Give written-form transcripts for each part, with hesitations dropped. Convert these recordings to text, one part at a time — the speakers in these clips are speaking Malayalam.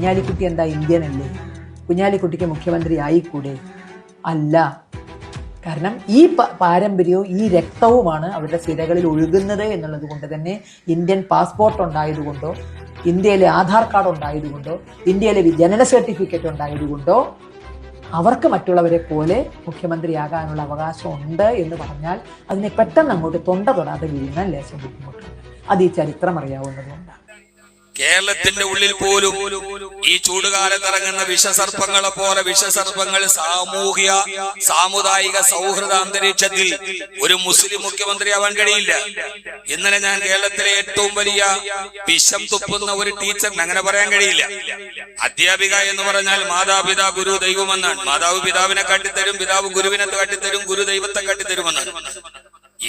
കുഞ്ഞാലിക്കുട്ടി എന്താ ഇന്ത്യൻ അല്ലേ? കുഞ്ഞാലിക്കുട്ടിക്ക് മുഖ്യമന്ത്രി ആയിക്കൂടെ? അല്ല. കാരണം ഈ പാരമ്പര്യവും ഈ രക്തവുമാണ് അവരുടെ സിരകളിൽ ഒഴുകുന്നത് എന്നുള്ളത് കൊണ്ട് തന്നെ ഇന്ത്യൻ പാസ്പോർട്ട് ഉണ്ടായതുകൊണ്ടോ, ഇന്ത്യയിലെ ആധാർ കാർഡ് ഉണ്ടായതുകൊണ്ടോ, ഇന്ത്യയിലെ ജനന സർട്ടിഫിക്കറ്റ് ഉണ്ടായതുകൊണ്ടോ അവർക്ക് മറ്റുള്ളവരെ പോലെ മുഖ്യമന്ത്രിയാകാനുള്ള അവകാശം ഉണ്ട് എന്ന് പറഞ്ഞാൽ അതിനെ പെട്ടെന്ന് അങ്ങോട്ട് തൊണ്ട തൊടാതെ വീഴുന്ന ലേശം ബുദ്ധിമുട്ടുണ്ട്. അത് ഈ ചരിത്രം അറിയാവുന്നതുകൊണ്ടാണ്. കേരളത്തിന്റെ ഉള്ളിൽ പോലും ഈ ചൂടുകാലത്ത് ഇറങ്ങുന്ന വിഷസർപ്പങ്ങളെ പോലെ വിഷസർപ്പങ്ങൾ സാമുദായിക സൗഹൃദ അന്തരീക്ഷത്തിൽ ഒരു മുസ്ലിം മുഖ്യമന്ത്രിയാവാൻ കഴിയില്ല. ഇന്നലെ ഞാൻ കേരളത്തിലെ ഏറ്റവും വലിയ വിഷം തുപ്പുന്ന ഒരു ടീച്ചറിന് അങ്ങനെ പറയാൻ കഴിയില്ല. അധ്യാപിക എന്ന് പറഞ്ഞാൽ മാതാപിതാ ഗുരു ദൈവമെന്നാണ്. മാതാവ് പിതാവിനെ കാട്ടിത്തരും, പിതാവ് ഗുരുവിനെ കാട്ടിത്തരും, ഗുരു ദൈവത്തെ കാട്ടിത്തരുമെന്നാണ്.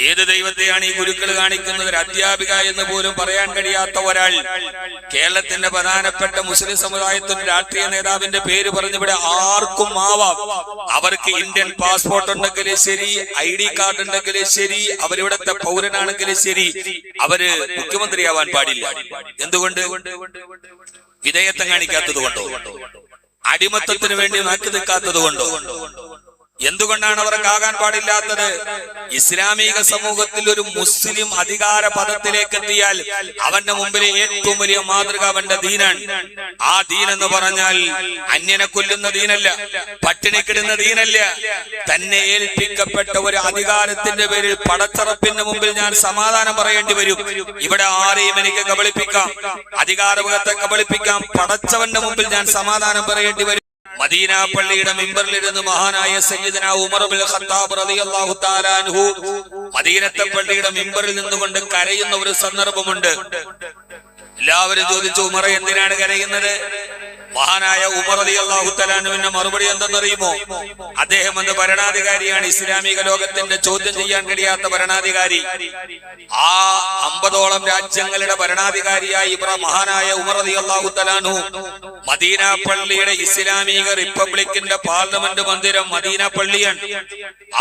ഏത് ദൈവത്തെയാണ് ഈ ഗുരുക്കൾ കാണിക്കുന്നത്? അധ്യാപിക എന്ന് പോലും പറയാൻ കഴിയാത്ത ഒരാൾ കേരളത്തിന്റെ പ്രധാനപ്പെട്ട മുസ്ലിം സമുദായത്തിന്റെ രാഷ്ട്രീയ നേതാവിന്റെ പേര് പറഞ്ഞിവിടെ ആർക്കും ആവാം. അവർക്ക് ഇന്ത്യൻ പാസ്പോർട്ട് ഉണ്ടെങ്കിലും ശരി, ID കാർഡ് ഉണ്ടെങ്കിലും ശരി, അവരിവിടത്തെ പൗരനാണെങ്കിലും ശരി, അവര് മുഖ്യമന്ത്രിയാവാൻ പാടില്ല. എന്തുകൊണ്ട്? വിധേയത്വം കാണിക്കാത്തത് കൊണ്ടോ? അടിമത്തത്തിന് വേണ്ടി നാക്കി നിൽക്കാത്തത് കൊണ്ടോ? എന്തുകൊണ്ടാണ് അവർക്കാകാൻ പാടില്ലാത്തത്? ഇസ്ലാമിക സമൂഹത്തിൽ ഒരു മുസ്ലിം അധികാര പദത്തിലേക്ക് എത്തിയാൽ അവന്റെ മുമ്പിലെ ഏറ്റവും വലിയ മാതൃക അവന്റെ ദീനാണ്. ആ ദീൻ എന്ന് പറഞ്ഞാൽ അന്യനെ കൊല്ലുന്ന ദീനല്ല, പട്ടിണിക്കിടുന്ന ദീനല്ല. തന്നെ ഏൽപ്പിക്കപ്പെട്ട ഒരു അധികാരത്തിന്റെ പേരിൽ പടച്ചറപ്പിന്റെ മുമ്പിൽ ഞാൻ സമാധാനം പറയേണ്ടി വരും. ഇവിടെ ആരെയും എനിക്ക് കബളിപ്പിക്കാം, അധികാരമുഖത്തെ കബളിപ്പിക്കാം. പടച്ചവന്റെ മുമ്പിൽ ഞാൻ സമാധാനം പറയേണ്ടി വരും. മദീന പള്ളിയുടെ മിമ്പറിലിരുന്ന് മഹാനായ സയ്യിദന ഉമർ ഇബ്നുൽ ഖത്താബ് റളിയല്ലാഹു തആല അൻഹു മദീനത്തെ പള്ളിയുടെ മിമ്പറിൽ നിന്നുകൊണ്ട് കരയുന്ന ഒരു സന്ദർഭമുണ്ട്. എല്ലാവരും ചോദിച്ചു, ഉമർ എന്തിനാണ് കരയുന്നത്? മഹാനായ ഉമർ റളിയല്ലാഹു തആല അൻഹുവിന്റെ മറുപടി എന്തെന്നറിയുമോ? അദ്ദേഹം എന്ന ഭരണാധികാരിയാണ്, ഇസ്ലാമിക ലോകത്തിന്റെ ചോദ്യം ചെയ്യാൻ കഴിയാത്ത ഭരണാധികാരി. ആ 50ഓളം രാജ്യങ്ങളുടെ ഭരണാധികാരിയായി മഹാനായ ഉമർ റളിയല്ലാഹു തആല അൻഹു മദീന പള്ളിയുടെ ഇസ്ലാമിക റിപ്പബ്ലിക്കിന്റെ പാർലമെന്റ് മന്ദിരം മദീന പള്ളിയാണ്.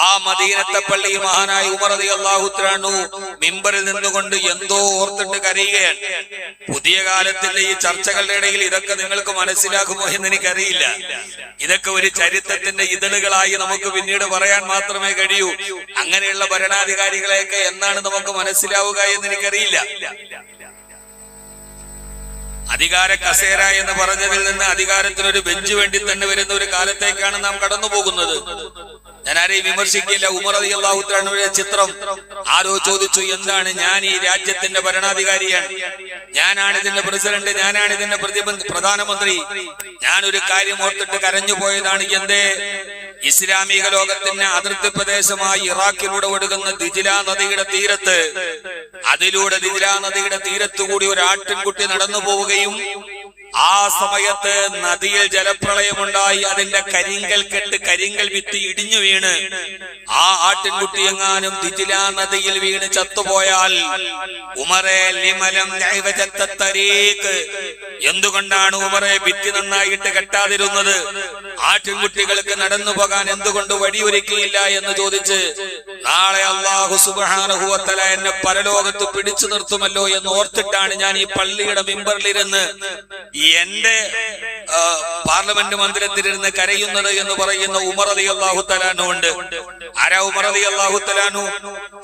ആ മദീനത്തെ പള്ളി മഹാനായ ഉമർ റളിയല്ലാഹു തആല അൻഹു മിമ്പറിൽ നിന്നുകൊണ്ട് എന്തോ ഓർത്തിട്ട് കരയുകയാണ്. പുതിയ കാലത്തിന്റെ ഈ ചർച്ചകളുടെ ഇടയിൽ ഇതൊക്കെ നിങ്ങൾക്ക് മനസ്സിലാകുമോ എന്ന് എനിക്കറിയില്ല. ഇതൊക്കെ ഒരു ചരിത്രത്തിന്റെ ഇതളുകളായി നമുക്ക് പിന്നീട് പറയാൻ മാത്രമേ കഴിയൂ. അങ്ങനെയുള്ള ഭരണാധികാരികളെയൊക്കെ എന്നാണ് നമുക്ക് മനസ്സിലാവുക എന്ന് എനിക്കറിയില്ല. അധികാര കസേര എന്ന് പറഞ്ഞതിൽ നിന്ന് അധികാരത്തിനൊരു ബെഞ്ച് വേണ്ടി തന്നെ വരുന്ന ഒരു കാലത്തേക്കാണ് നാം കടന്നു പോകുന്നത്. ഞാൻ ആരെയും വിമർശിക്കില്ല. ഉമർ റളിയല്ലാഹു തആല അൻഹുവിന്റെ ചിത്രം ആരോ ചോദിച്ചു, എന്താണ്? ഞാൻ ഈ രാജ്യത്തിന്റെ ഭരണാധികാരിയാണ്, ഞാനാണ് ഇതിന്റെ പ്രസിഡന്റ്, ഞാനാണ് ഇതിന്റെ പ്രധാനമന്ത്രി. ഞാനൊരു കാര്യം ഓർത്തിട്ട് കരഞ്ഞു പോയതാണ്. എന്തേ? ഇസ്ലാമിക ലോകത്തിന്റെ അതിർത്തി പ്രദേശമായി ഇറാഖിലൂടെ ഒഴുകുന്ന ദിജ്ല നദിയുടെ തീരത്ത്, അതിലൂടെ ദിജ്ല നദിയുടെ തീരത്തുകൂടി ഒരു ആട്ടിൻകുട്ടി നടന്നു പോവുകയും ആ സമയത്ത് നദിയിൽ ജലപ്രളയമുണ്ടായി. അതിന്റെ കരിങ്കൽ ഭിത്തി ഇടിഞ്ഞു വീണ് ആ ആട്ടിൻകുട്ടി എങ്ങാനും ദിജ്ല നദിയിൽ വീണ് ചത്തുപോയാൽ, ഉമറെ ലിമലം തരീഖ്, എന്തുകൊണ്ടാണ് ഉമറെ ഭിത്തി നന്നായിട്ട് കെട്ടാതിരുന്നത്? ആട്ടിൻകുട്ടികൾക്ക് നടന്നു പോകാൻ എന്തുകൊണ്ട് വഴിയൊരുക്കിയില്ല എന്ന് ചോദിച്ച് നാളെ അല്ലാഹു സുബ്ഹാനഹു വ തആല എന്നെ പരലോകത്ത് പിടിച്ചു നിർത്തുമല്ലോ എന്ന് ഓർത്തിട്ടാണ് ഞാൻ ഈ പള്ളിയുടെ മിമ്പറിലിരുന്ന് എന്റെ പാർലമെന്റ് മന്ദിരത്തിലിരുന്ന് കരയുന്നത് എന്ന് പറയുന്ന ഉമർ റളിയല്ലാഹു തആല അൻഹു ഉണ്ട്. ആരാ ഉമർ റളിയല്ലാഹു തആല അൻഹു?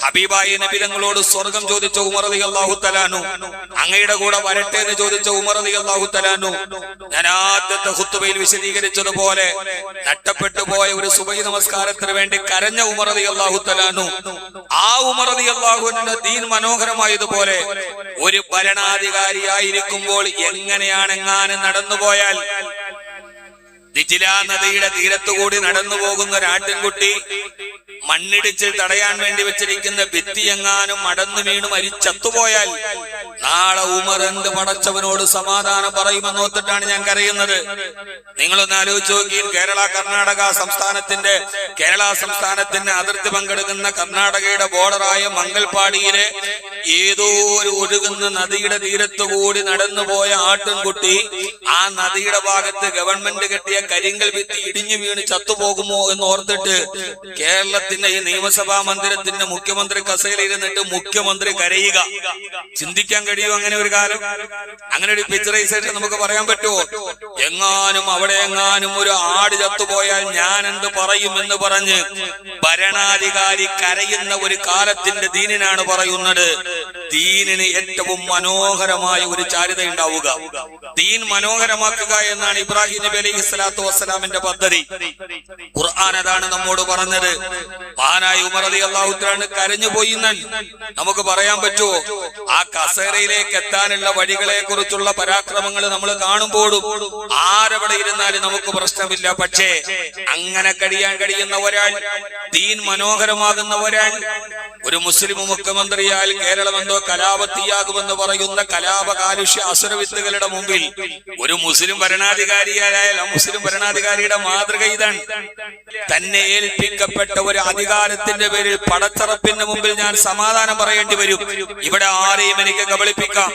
ഹബീബായ നബി തങ്ങളോട് സ്വർഗം ചോദിച്ച ഉമർ റളിയല്ലാഹു തആല അൻഹു, അങ്ങയുടെ കൂടെ വരട്ടെ എന്ന് ചോദിച്ച ഉമർ റളിയല്ലാഹു തആല അൻഹു. ഞാൻ ആദ്യത്തെ ഖുത്ബയിൽ വിശദീകരിച്ചതുപോലെ നഷ്ടപ്പെട്ടു പോയ ഒരു സുബഹി നമസ്കാരത്തിന് വേണ്ടി കരഞ്ഞ ഉമർ റളിയല്ലാഹു തആല അൻഹു. ആ ഉമർ റളിയല്ലാഹു അൻഹുവിന്റെ ദീൻ മനോഹരമായതുപോലെ ഒരു ഭരണാധികാരിയായിരിക്കുമ്പോൾ എങ്ങനെയാണ് എങ്ങാനും നടന്നുപോയാൽ ദിജ്ല നദിയുടെ തീരത്തുകൂടി നടന്നു പോകുന്ന ഒരു ആട്ടിൻകുട്ടി മണ്ണിടിച്ച് തടയാൻ വേണ്ടി വെച്ചിരിക്കുന്ന ഭിത്തിയെങ്ങാനും അടന്നു വീണ് മരിച്ചത്തുപോയാൽ നാളെ ഉമർ എന്ത് പടച്ചവനോട് സമാധാനം പറയുമെന്ന് ഓർത്തിട്ടാണ് ഞാൻ കരയുന്നത്. നിങ്ങളൊന്ന് ആലോചിച്ച് നോക്കി. കേരള സംസ്ഥാനത്തിന്റെ അതിർത്തി പങ്കെടുക്കുന്ന കർണാടകയുടെ ബോർഡറായ മംഗൽപാടിയിലെ ഏതോ ഒരു ഒഴുകുന്ന നദിയുടെ തീരത്തുകൂടി നടന്നുപോയ ആട്ടിൻകുട്ടി ആ നദിയുടെ ഭാഗത്ത് ഗവൺമെന്റ് കെട്ടിയ കരിങ്കൽ ഭിത്തി ഇടിഞ്ഞു വീണ് ചത്തുപോകുമോ എന്ന് ഓർത്തിട്ട് കേരളത്തിന്റെ ഈ നിയമസഭാ മന്ദിരത്തിന്റെ മുഖ്യമന്ത്രി കസേരയിരുന്നിട്ട് മുഖ്യമന്ത്രി കരയുക. ചിന്തിക്കാൻ കഴിയുമോ അങ്ങനെ ഒരു കാലം? അങ്ങനെ ഒരു പിക്ചറൈസേഷൻ നമുക്ക് പറയാൻ പറ്റുമോ? എങ്ങാനും അവിടെ എങ്ങാനും ഒരു ആട് ചത്തുപോയാൽ ഞാൻ എന്ത് പറയുമെന്ന് പറഞ്ഞ് ഭരണാധികാരി കരയുന്ന ഒരു കാലത്തിന്റെ ദീനിനാണ് പറയുന്നത്. ദീനിന് ഏറ്റവും മനോഹരമായ ഒരു ചാരിത ഉണ്ടാവുക, ദീൻ മനോഹരമാക്കുക എന്നാണ് ഇബ്രാഹിം നബി അലൈഹി സ്വലാത്തു വസ്സലാമിന്റെ പദ്ധതി. ഖുർആൻ അതാണ് നമ്മോട് പറഞ്ഞത്. മഹാനായ ഉമർ റളിയല്ലാഹു തആല കരഞ്ഞുപോയി നമുക്ക് പറയാൻ പറ്റുമോ? ആ കസേരയിലേക്ക് എത്താനുള്ള വഴികളെ കുറിച്ചുള്ള പരാക്രമങ്ങൾ നമ്മൾ കാണുമ്പോഴും ആരവിടെ ഇരുന്നാലും നമുക്ക് പ്രശ്നമില്ല. പക്ഷേ അങ്ങനെ കഴിയുന്ന ഒരാൾ, ദീൻ മനോഹരമാകുന്ന ഒരാൾ, ഒരു മുസ്ലിം മുഖ്യമന്ത്രിയാൽ കേരളം എന്തോ കലാപത്തിയാകുമെന്ന് പറയുന്ന കലാപകാലുഷ്യ അസുരവിത്തുകളുടെ മുമ്പിൽ ഒരു മുസ്ലിം ഭരണാധികാരിയായാൽ ആ മുസ്ലിം ഭരണാധികാരിയുടെ മാതൃക ഇതാണ്. തന്നെ ഏൽപ്പിക്കപ്പെട്ട ഒരു അധികാരത്തിന്റെ പേരിൽ പടച്ചറപ്പിന്റെ മുമ്പിൽ ഞാൻ സമാധാനം പറയേണ്ടി വരും. ഇവിടെ ആരെയും എനിക്ക് കബളിപ്പിക്കാം,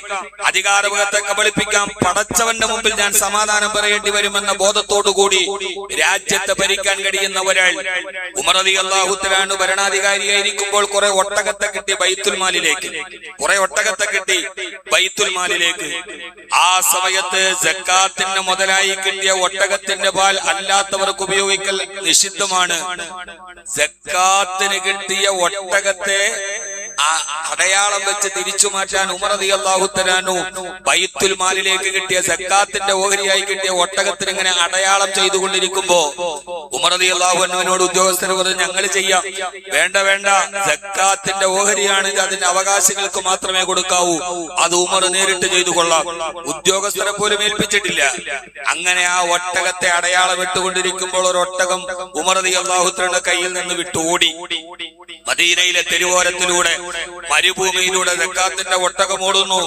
അധികാരമുഖത്തെ കബളിപ്പിക്കാം, പടച്ചവന്റെ മുമ്പിൽ ഞാൻ സമാധാനം പറയേണ്ടി വരുമെന്ന ബോധത്തോടുകൂടി രാജ്യത്തെ ഭരിക്കാൻ കഴിയുന്ന ഒരാൾ. ഉമർ റളിയല്ലാഹു തആല ഭരണാധികാരിയായിരിക്കുമ്പോൾ കുറെ ഒട്ടകത്തെ കിട്ടി ബൈത്തുൽ മാലിലേക്ക്, ആ സമയത്ത് സക്കാത്തിന്റെ മുതലായി കിട്ടിയ ഒട്ടകത്തിന്റെ പാൽ അല്ലാത്തവർക്ക് ഉപയോഗിക്കൽ നിഷിദ്ധമാണ്. സക്കാത്തിന് കിട്ടിയ ഒട്ടകത്തെ അടയാളം വെച്ച് തിരിച്ചു മാറ്റാൻ ഉമർ റളിയല്ലാഹു തആല ബൈത്തുൽ മാലിലേക്ക് കിട്ടിയ സക്കാത്തിന്റെ ഓഹരിയായി കിട്ടിയ ഒട്ടകത്തിന് ഇങ്ങനെ അടയാളം ചെയ്തുകൊണ്ടിരിക്കുമ്പോ ഉമർ റളിയല്ലാഹു അൻഹുവിനോട് ഉദ്യോഗസ്ഥർ പറഞ്ഞു, ഞങ്ങൾ ചെയ്യാം. വേണ്ട വേണ്ട, സക്കാത്തിന്റെ ഓഹരിയാണ്, അതിന്റെ അവകാശികൾക്ക് മാത്രമേ കൊടുക്കാവൂ, അത് ഉമർ നേരിട്ട് ചെയ്തു കൊള്ളാം. ഉദ്യോഗസ്ഥരെ പോലും ഏൽപ്പിച്ചിട്ടില്ല. അങ്ങനെ ആ ഒട്ടകത്തെ അടയാളം ഇട്ടുകൊണ്ടിരിക്കുമ്പോൾ ഒരു ഒട്ടകം ഉമർ റളിയല്ലാഹു തആലയുടെ കയ്യിൽ നിന്ന് വിട്ടു ഓടി. മദീനയിലെ തെരുവോരത്തിലൂടെ മരുഭൂമിയിലൂടെ സക്കാത്തിന്റെ ഒട്ടകം ഓടുന്നു.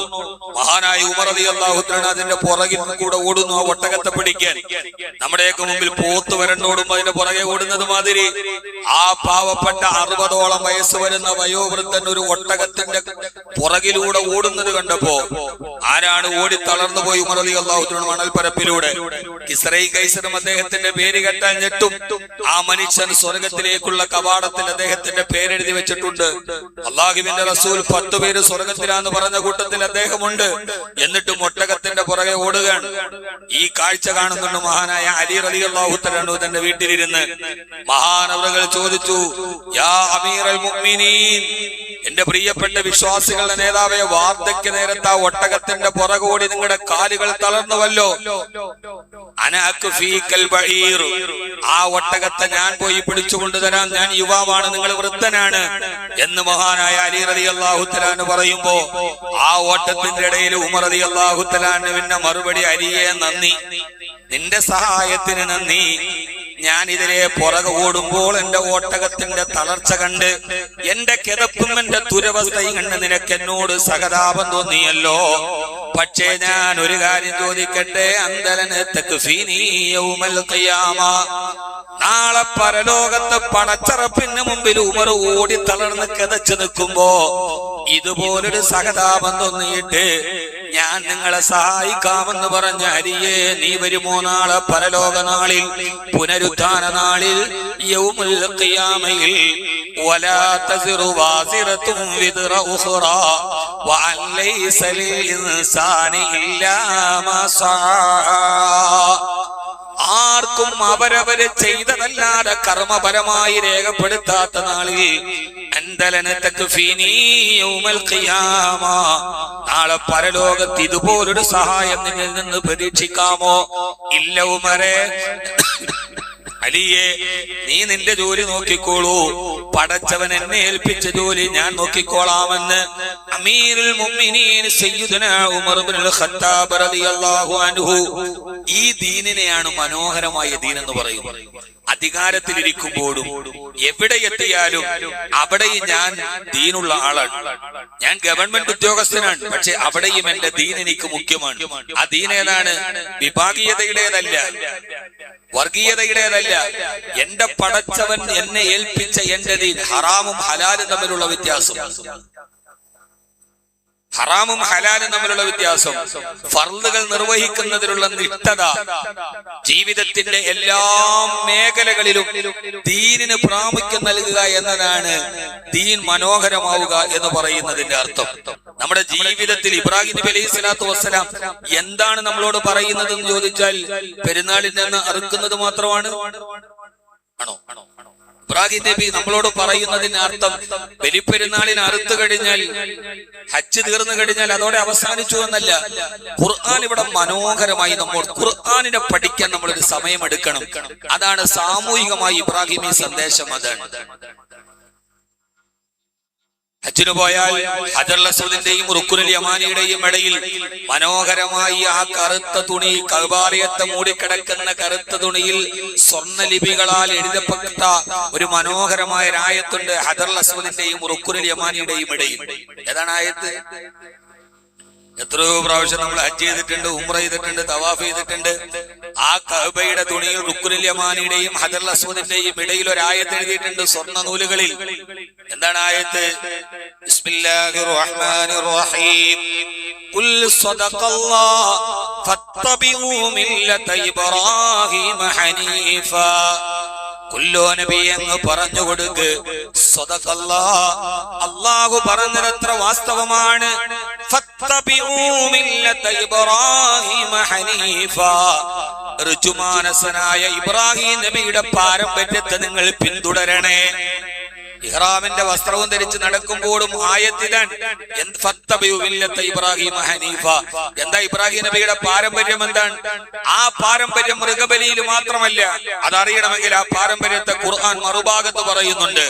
മഹാനായ ഉമർ റളിയല്ലാഹു തആല അതിന്റെ പുറകിൽ കൂടെ ഓടുന്നു ആ ഒട്ടകത്തെ പിടിക്കാൻ. നമ്മുടെയൊക്കെ മുമ്പിൽ പോത്ത് വരണ്ടോടും അതിന്റെ പുറകെ ഓടുന്നത് മാതിരി ആ പാവപ്പെട്ട 60ഓളം വയസ്സ് വരുന്ന വയോവൃദ്ധൻ ഒരു ഒട്ടകത്തിന്റെ പുറകിലൂടെ ഓടുന്നത് കണ്ടപ്പോ ആരാണ് ഓടി തളർന്നു പോയി? ഉമർ റളിയല്ലാഹു തആല മണൽപ്പരപ്പിലൂടെ. കിസ്റയും കൈസറും അദ്ദേഹത്തിന്റെ പേര് കേട്ടാൽ ഞെട്ടും. ആ മനുഷ്യൻ സ്വർഗത്തിലേക്കുള്ള കവാടത്തിൽ അദ്ദേഹത്തിന്റെ പേരെഴുതി വെച്ചിട്ടുണ്ട്. അല്ലാഹുവിന്റെ റസൂൽ 10 പേര് സ്വർഗത്തിലാന്ന് പറഞ്ഞ കൂട്ടത്തിൽ അദ്ദേഹമുണ്ട്. എന്നിട്ടും ഒട്ടകത്തിന്റെ പുറകെ ഓടുകയാണ്. ഈ കാഴ്ച കാണുന്നുണ്ട് മഹാനായ അലി റളിയല്ലാഹു തആല തന്റെ വീട്ടിലിരുന്ന്. മഹാനവറുകൾ ചോദിച്ചു, യാ അമീറൽ മുഅ്മിനീൻ, എന്റെ പ്രിയപ്പെട്ട വിശ്വാസികളുടെ നേതാവേ, വാർദ്ധക്യ നേരത്ത് ആ ഒട്ടകത്തിന്റെ പുറകോടി നിങ്ങളുടെ കാലുകൾ തളർന്നുവല്ലോ. അനഅക്ഫീകൽ ബഈർ, ആ ഒട്ടകത്തെ ഞാൻ പോയി പിടിച്ചുകൊണ്ടു തരാം, ഞാൻ യുവാവാണ്, നിങ്ങൾ വൃദ്ധനാണ് എന്ന് മഹാനായ അലി റളിയല്ലാഹു തആല പറയുമ്പോ ആ ഓട്ടത്തിന്റെ ഇടയിൽ ഉമർ റളിയല്ലാഹു തആല മറുപടി, അലിയെ നന്ദി, നിന്റെ സഹായത്തിന് നന്ദി. ഞാൻ ഇതിലെ പുറകെ ഓടുമ്പോൾ എന്റെ ഒട്ടകത്തിന്റെ തളർച്ച കണ്ട് എന്റെ കിതപ്പും എന്റെ ദുരവസ്ഥയും കണ്ട് നിനക്ക് എന്നോട് സഹതാപം തോന്നിയല്ലോ. പക്ഷേ ഞാൻ ഒരു കാര്യം ചോദിക്കട്ടെ, അന്തലന് തക്ഫീനി യൗമൽ ഖിയാമ, നാളെ പരലോകത്തെ പടച്ചറപ്പിന് മുമ്പിൽ ഉമർ ഓടി തളർന്ന് കിതച്ചു നിൽക്കുമ്പോ ഇതുപോലൊരു സഹതാപം തോന്നിയിട്ട് ഞാൻ നിങ്ങളെ സഹായിക്കാമെന്ന് പറഞ്ഞ അലിയെ, നീ വരുമോ നാളെ പരലോക നാളിൽ, പുനരുത്ഥാന നാളിൽ, യൗമുൽ ഖിയാമയിൽ? വലാ തസിറു വാസിറത്തും വിദ്റ ഉഖ്റാ വഅൻ ലൈസ ലിൽ ഇൻസാനി ഇല്ലാ മാ സഅ. ആർക്കും അവരവര് ചെയ്തതല്ലാതെ കർമ്മപരമായി രേഖപ്പെടുത്താത്ത നാളിൽ നാളെ പരലോകത്ത് ഇതുപോലൊരു സഹായം നിന്നിൽ നിന്ന് പ്രതീക്ഷിക്കാമോ? ഇല്ല ഉമറേ, അലിയെ, നീ നിന്റെ ജോലി നോക്കിക്കോളൂ, പടച്ചവൻ എന്നെ ഏൽപ്പിച്ച ജോലി ഞാൻ നോക്കിക്കോളാമെന്ന് അമീറുൽ മുഅ്മിനീൻ സയ്യിദുനാ ഉമർ ഇബ്നുൽ ഖത്താബ് റളിയല്ലാഹു അൻഹു ഈ ദീനിനെയാണ് മനോഹരമായ ദീൻ എന്ന് പറയുന്നത്. അധികാരത്തിലിരിക്കുമ്പോഴും എവിടെ എത്തിയാലും അവിടെയും ഞാൻ ദീനുള്ള ആളാണ്. ഞാൻ ഗവൺമെന്റ് ഉദ്യോഗസ്ഥനാണ്, പക്ഷെ അവിടെയും എന്റെ ദീൻ എനിക്ക് മുഖ്യമാണ്. ആ ദീൻ ഏതാണ്? വിഭാഗീയതയുടേതല്ല, വർഗീയതയുടേതല്ല. എന്റെ പടച്ചവൻ എന്നെ ഏൽപ്പിച്ച എന്റെ ദീൻ. ഹറാമും ഹലാലും തമ്മിലുള്ള വ്യത്യാസം. ഹറാമും ഹലാലും തമ്മിലുള്ള വ്യത്യാസം, ഫർളുകൾ നിർവഹിക്കുന്നതിലുള്ള നിഷ്ഠത, ജീവിതത്തിന്റെ എല്ലാ മേഖലകളിലും ദീനിന് പ്രാമുഖ്യം നൽകുക എന്നതാണ് ദീൻ മനോഹരമാവുക എന്ന് പറയുന്നതിന്റെ അർത്ഥം. നമ്മുടെ ജീവിതത്തിൽ ഇബ്രാഹിം നബി അലൈഹി സ്വലാത്തു വസ്സലാം എന്താണ് നമ്മളോട് പറയുന്നത് എന്ന് ചോദിച്ചാൽ പെരുന്നാളിൽ നിന്ന് അറുക്കുന്നത് മാത്രമാണ്. ആണോ? ഇബ്രാഹിം നബി നമ്മളോട് പറയുന്നതിന് അർത്ഥം ബലിപ്പെരുന്നാളിന് അറുത്തു കഴിഞ്ഞാൽ, ഹജ്ജ് തീർന്നു കഴിഞ്ഞാൽ അതോടെ അവസാനിച്ചു എന്നല്ല. ഖുർആൻ ഇവിടെ മനോഹരമായി ഖുർആനിനെ പഠിക്കാൻ നമ്മളൊരു സമയം എടുക്കണം. അതാണ് സാമൂഹികമായി ഇബ്രാഹിമി സന്ദേശം. അതാണ് ഹജ്ജിന് പോയാൽ ഹജറുൽ അസ്വദിന്റെയും റുക്നുൽ യമാനിയുടെയും ഇടയിൽ മനോഹരമായി ആ കറുത്ത തുണി, കഅബാലയത്തെ മൂടിക്കിടക്കുന്ന കറുത്ത തുണിയിൽ സ്വർണ്ണലിപികളാൽ എഴുതപ്പെട്ട ഒരു മനോഹരമായ ആയത്തുണ്ട്. ഹജറുൽ അസ്വദിന്റെയും റുക്നുൽ യമാനിയുടെയും ഇടയിൽ. ഏതാണ് ആയത്ത്? എത്രയോ പ്രാവശ്യം നമ്മൾ ഹജ്ജ് ചെയ്തിട്ടുണ്ട്, ഉംറ ചെയ്തിട്ടുണ്ട്, തവാഫ് ചെയ്തിട്ടുണ്ട്. ആ കഅബയുടെ തുണിയിൽ റുക്നുൽ യമാനിയുടെയും ഹജറുൽ അസ്വദിന്റെയും ഇടയിൽ ഒരു ആയത്ത് എഴുതിയിട്ടുണ്ട് സ്വർണ്ണ നൂലുകളിൽ. എന്താണ് ആയത്ത്? ബിസ്മില്ലാഹിർ റഹ്മാനിർ റഹീം. ഖുൽ സദഖല്ലാഹ് ഫത്തബിഉ മില്ലത ഇബ്രാഹീമ ഹനീഫാ. കുല്ലോ നബി അങ്ങ് പറഞ്ഞു കൊടുക്ക്, സദഖല്ലാഹ്, അല്ലാഹു പറഞ്ഞതെത്ര വാസ്തവമാണ്. ഫത്തബിഉ മില്ലത ഇബ്രാഹീമ ഹനീഫാ. ഋജുമാനസനായ ഇബ്രാഹിം നബിയുടെ പാരമ്പര്യത്തെ നിങ്ങൾ പിന്തുടരണേ. ഇഹ്റാമിന്റെ വസ്ത്രവും ധരിച്ച് നടക്കുമ്പോഴും ആയത്തിലാണ് ഇബ്രാഹിം ഹനീഫ. എന്താ ഇബ്രാഹിം നബിയുടെ പാരമ്പര്യം? എന്താണ് ആ പാരമ്പര്യം? മൃഗബലിയിൽ മാത്രമല്ല. അതറിയണമെങ്കിൽ ആ പാരമ്പര്യത്തെ ഖുർആൻ മറുഭാഗത്ത് പറയുന്നുണ്ട്.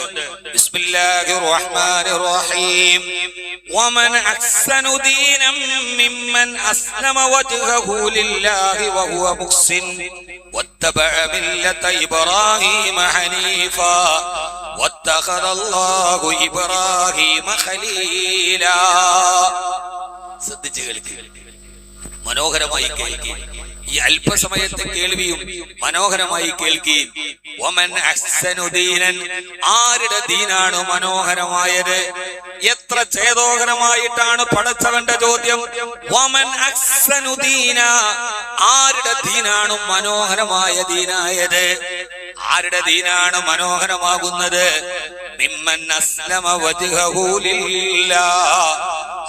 ബിസ്മില്ലാഹിർ റഹ്മാനിർ റഹീം. വമൻ അഹ്സനു ദീനം മിമ്മൻ അസ്ലമ വജ്ഹഹു ലില്ലാഹി വഹുവ മുഹ്സിൻ വത്തബഅ മില്ലത ഇബ്രാഹീമ ഹനീഫാ വത്തഖദ അല്ലാഹു ഇബ്രാഹീമ ഖലീലാ. ശ്രദ്ധിച്ച് കേൾക്കുക, മനോഹരമായി കേൾക്കുക. ഈ അല്പസമയത്തെ കേൾവിയും മനോഹരമായി കേൾക്കുകയും. വമൻ അഹ്സനു ദീനൻ, ആരുടെ ദീനാണ് മനോഹരമായത്? എത്ര ചേതോഹരമായിട്ടാണ് പടച്ചവന്റെ ചോദ്യം. വമൻ അഹ്സനു ദീന, ആരുടെ ദീനാണ് മനോഹരമായ ദീനായത്? ആരുടെ ദീനാണ് മനോഹരമാകുന്നത്? മിമ്മൻ അസ്ലമ വജ്ഹഹു ലില്ലാഹ്,